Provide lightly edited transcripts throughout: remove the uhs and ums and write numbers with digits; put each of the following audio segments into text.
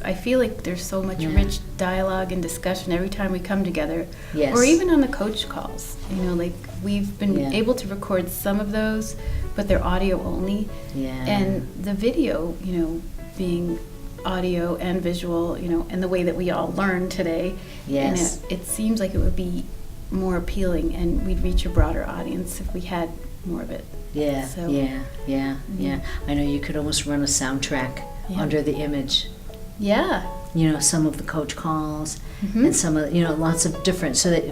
I feel like there's so much rich dialogue and discussion every time we come together. Yes. Or even on the coach calls. You know, like we've been able to record some of those, but they're audio only. Yeah. And the video, you know, being audio and visual, you know, and the way that we all learn today, Yes. it seems like it would be more appealing and we'd reach a broader audience if we had more of it. Yeah, So, yeah. I know you could almost run a soundtrack under the image. Yeah. You know, some of the coach calls and some of, you know, lots of different, so that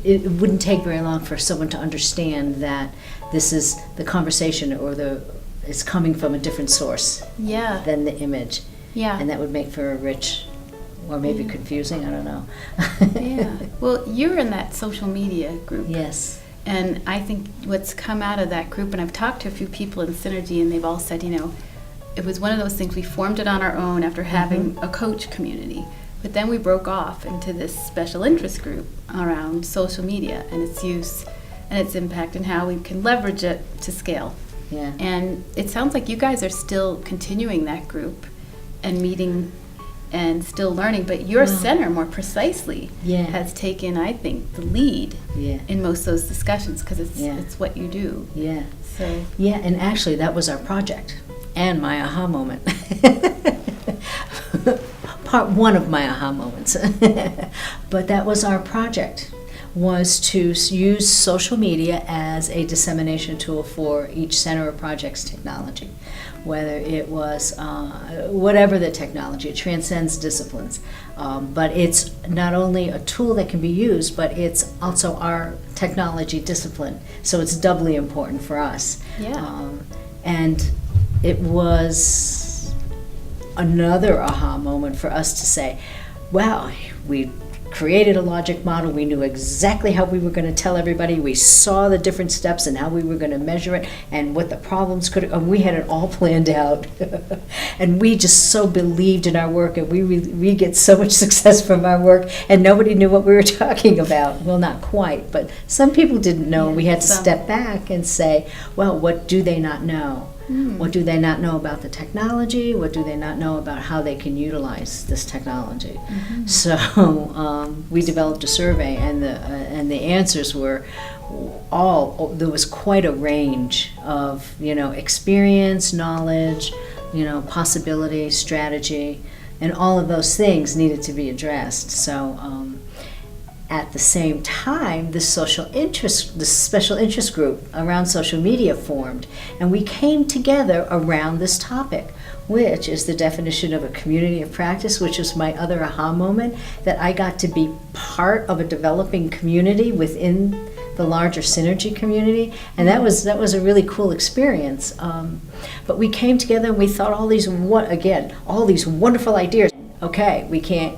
it wouldn't take very long for someone to understand that this is the conversation or it's coming from a different source than the image. Yeah. And that would make for a rich, or maybe confusing, I don't know. Yeah. Well, you're in that social media group. Yes. And I think what's come out of that group, and I've talked to a few people in Synergy, and they've all said, you know, it was one of those things, we formed it on our own after having a coach community. But then we broke off into this special interest group around social media and its use and its impact and how we can leverage it to scale. Yeah. And it sounds like you guys are still continuing that group and meeting and still learning, but your center more precisely has taken, I think, the lead in most of those discussions because it's what you do. Yeah. So yeah, and actually that was our project and my aha moment. Part one of my aha moments. But that was our project, was to use social media as a dissemination tool for each center or project's technology. Whether it was whatever the technology, it transcends disciplines. But it's not only a tool that can be used, but it's also our technology discipline. So it's doubly important for us. Yeah. And it was another aha moment for us to say, wow, we created a logic model. We knew exactly how we were going to tell everybody. We saw the different steps and how we were going to measure it and what the problems could, and we had it all planned out. And we just so believed in our work, and we get so much success from our work, and nobody knew what we were talking about. Well, not quite, but some people didn't know. We had to step back and say, well, what do they not know? What do they not know about the technology? What do they not know about how they can utilize this technology? So we developed a survey, and the answers were there was quite a range of, you know, experience, knowledge, you know, possibility, strategy, and all of those things needed to be addressed. So at the same time, this special interest group around social media formed, and we came together around this topic, which is the definition of a community of practice, which was my other aha moment, that I got to be part of a developing community within the larger Synergy community, and that was a really cool experience. But we came together and we thought all these wonderful ideas. Okay, we can't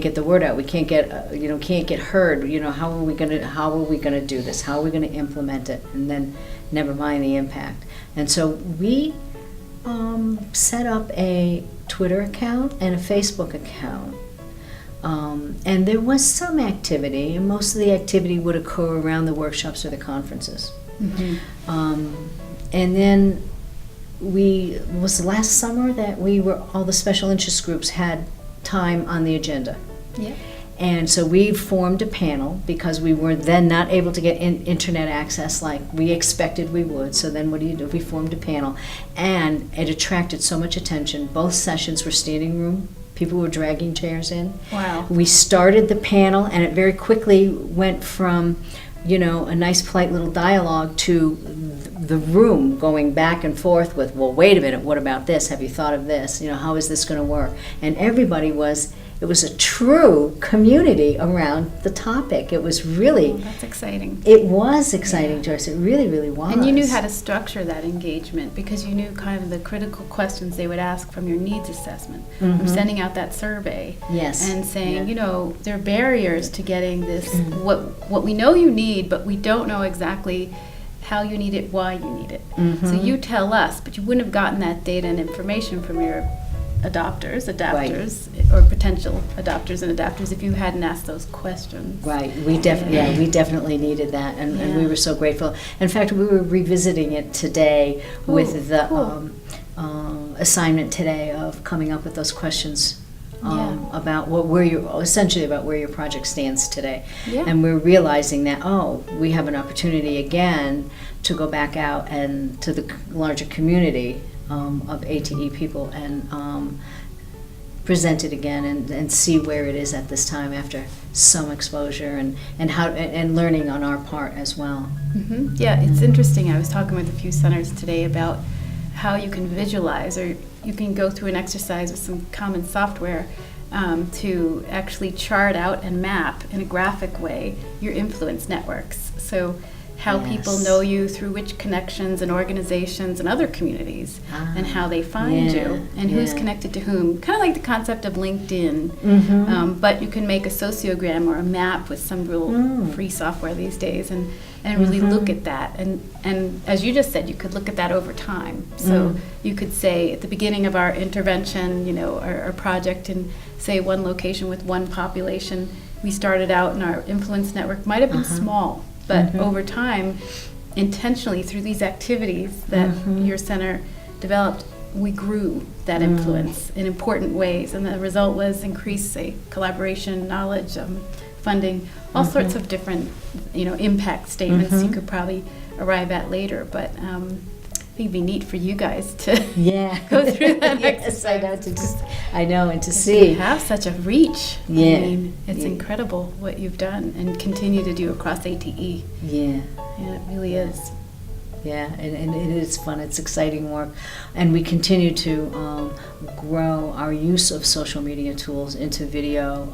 get the word out. We can't get heard. You know, how are we gonna do this? How are we gonna implement it? And then, never mind the impact. And so we set up a Twitter account and a Facebook account. And there was some activity, and most of the activity would occur around the workshops or the conferences. And then it was last summer that all the special interest groups had time on the agenda. Yeah. And so we formed a panel because we were then not able to get internet access like we expected we would. So then what do? We formed a panel, and it attracted so much attention. Both sessions were standing room. People were dragging chairs in. Wow. We started the panel, and it very quickly went from, you know, a nice polite little dialogue to the room going back and forth with, well, wait a minute, what about this? Have you thought of this? You know, how is this going to work? And it was a true community around the topic. It was really... Oh, that's exciting. It was exciting, Joyce. It really, really was. And you knew how to structure that engagement because you knew kind of the critical questions they would ask from your needs assessment, from sending out that survey. Yes. And saying, you know, there are barriers to getting this, what we know you need, but we don't know exactly how you need it, why you need it. So you tell us, but you wouldn't have gotten that data and information from your adopters, or potential adopters and adapters if you hadn't asked those questions. Right. We definitely needed that, and we were so grateful. In fact, we were revisiting it today with the assignment today of coming up with those questions about where your project stands today. Yeah. And we're realizing that, we have an opportunity again to go back out and to the larger community of ATE people and present it again and see where it is at this time after some exposure and learning on our part as well. Mm-hmm. Yeah, it's interesting. I was talking with a few centers today about how you can visualize, or you can go through an exercise with some common software to actually chart out and map in a graphic way your influence networks. So how people know you through which connections and organizations and other communities, and how they find you, and who's connected to whom. Kind of like the concept of LinkedIn, but you can make a sociogram or a map with some real free software these days, and really look at that. And as you just said, you could look at that over time. So you could say at the beginning of our intervention, our project in, say, one location with one population, we started out and our influence network might have been small. But over time, intentionally through these activities that your center developed, we grew that influence in important ways. And the result was increased, say, collaboration, knowledge, funding, all sorts of different, impact statements you could probably arrive at later. But I think it'd be neat for you guys to go through that exercise. I know, and to see. You have such a reach. Yeah. I mean, it's incredible what you've done and continue to do across ATE. Yeah. Yeah, it really is. Yeah, and it is fun. It's exciting work. And we continue to grow our use of social media tools into video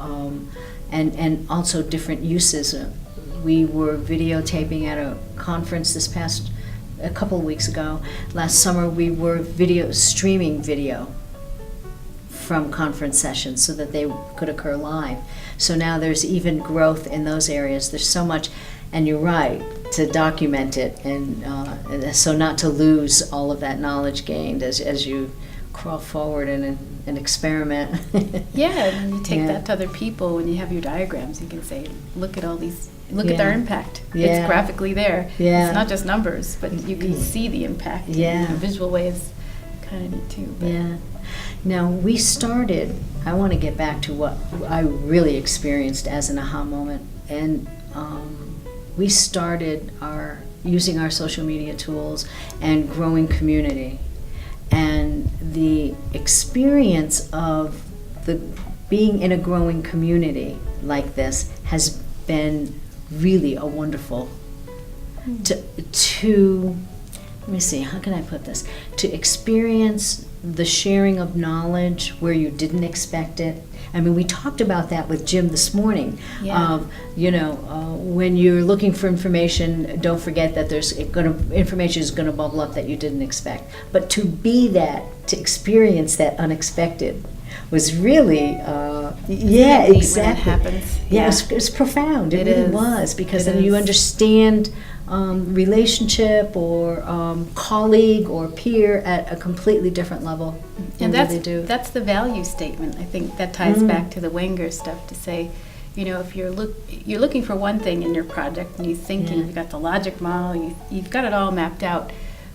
and also different uses. We were videotaping at a conference a couple of weeks ago. Last summer we were streaming video from conference sessions so that they could occur live. So now there's even growth in those areas. There's so much, and you're right, to document it, and so not to lose all of that knowledge gained as you crawl forward and experiment. Yeah, and you take that to other people. When you have your diagrams, you can say, look at all these, look at their impact. It's graphically there. It's not just numbers, but you can see the impact. Yeah. In a visual way is kind of neat too. But. Yeah. Now we started, I want to get back to what I really experienced as an aha moment, and we started using our social media tools and growing community. And the experience of being in a growing community like this has been really a wonderful to let me see, how can I put this? To experience the sharing of knowledge where you didn't expect it. I mean, we talked about that with Jim this morning. Yeah. When you're looking for information, don't forget that information is going to bubble up that you didn't expect. But to experience that unexpected was really, exactly. When it happens. Yeah, it's profound. It really was, because then you understand relationship or colleague or peer at a completely different level. And that's the value statement. I think that ties back to the Wenger stuff to say, if you're looking for one thing in your project and you think you've got the logic model, you've got it all mapped out.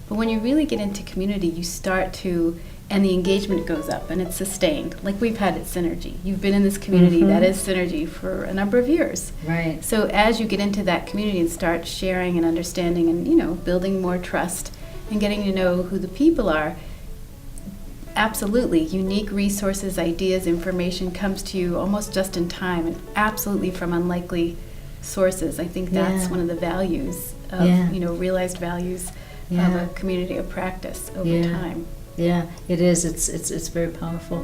But when you really get into community, you start to, and the engagement goes up and it's sustained. Like we've had at Synergy. You've been in this community that is Synergy for a number of years. Right. So as you get into that community and start sharing and understanding and, building more trust and getting to know who the people are, absolutely, unique resources, ideas, information comes to you almost just in time and absolutely from unlikely sources. I think that's one of the values of, realized values of a community of practice over time. Yeah, it is. It's very powerful.